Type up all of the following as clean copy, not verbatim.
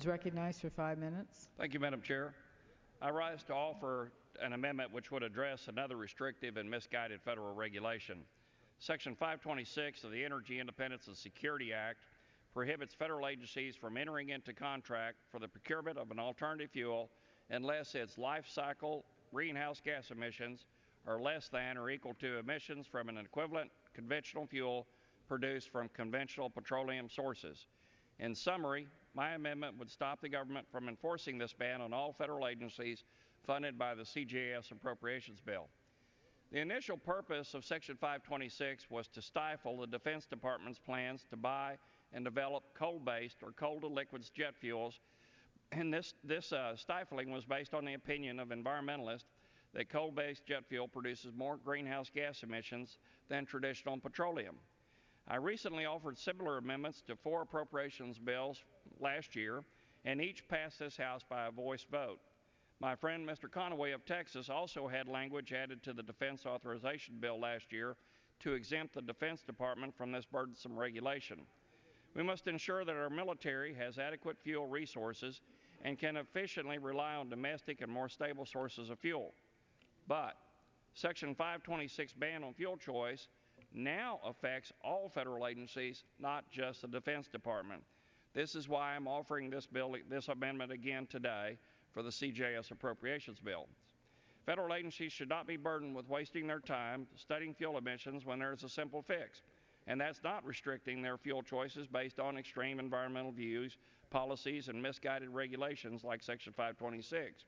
is recognized for 5 minutes. Thank you, Madam Chair. I rise to offer an amendment which would address another restrictive and misguided federal regulation. Section 526 of the Energy Independence and Security Act prohibits federal agencies from entering into contract for the procurement of an alternative fuel unless its life cycle greenhouse gas emissions are less than or equal to emissions from an equivalent conventional fuel produced from conventional petroleum sources. In summary, my amendment would stop the government from enforcing this ban on all federal agencies funded by the CJS Appropriations Bill. The initial purpose of Section 526 was to stifle the Defense Department's plans to buy and develop coal-based or coal-to-liquids jet fuels, and this stifling was based on the opinion of environmentalists that coal-based jet fuel produces more greenhouse gas emissions than traditional petroleum. I recently offered similar amendments to 4 appropriations bills last year, and each passed this House by a voice vote. My friend Mr. Conaway of Texas also had language added to the Defense Authorization Bill last year to exempt the Defense Department from this burdensome regulation. We must ensure that our military has adequate fuel resources and can efficiently rely on domestic and more stable sources of fuel. But Section 526 ban on fuel choice now affects all federal agencies, not just the Defense Department. This is why I'm offering this amendment again today for the CJS Appropriations Bill. Federal agencies should not be burdened with wasting their time studying fuel emissions when there is a simple fix, and that's not restricting their fuel choices based on extreme environmental views, policies, and misguided regulations like Section 526.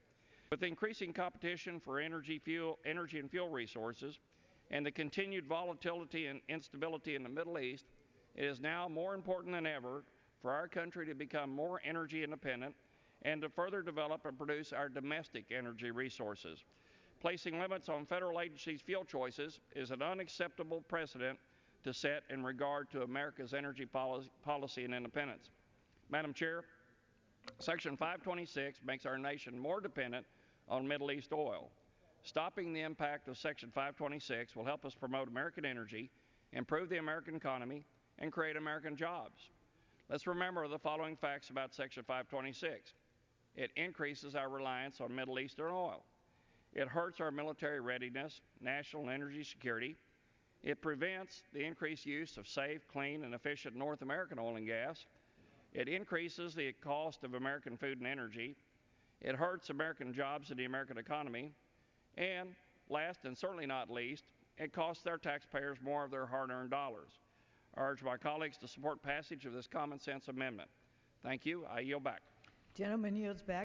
With the increasing competition for energy and fuel resources, and the continued volatility and instability in the Middle East, it is now more important than ever for our country to become more energy independent and to further develop and produce our domestic energy resources. Placing limits on federal agencies' fuel choices is an unacceptable precedent to set in regard to America's energy policy and independence. Madam Chair, Section 526 makes our nation more dependent on Middle East oil. Stopping the impact of Section 526 will help us promote American energy, improve the American economy, and create American jobs. Let's remember the following facts about Section 526. It increases our reliance on Middle Eastern oil. It hurts our military readiness, national energy security. It prevents the increased use of safe, clean, and efficient North American oil and gas. It increases the cost of American food and energy. It hurts American jobs and the American economy. And last and certainly not least, it costs our taxpayers more of their hard-earned dollars. I urge my colleagues to support passage of this common sense amendment. Thank you. I yield back. Gentleman yields back.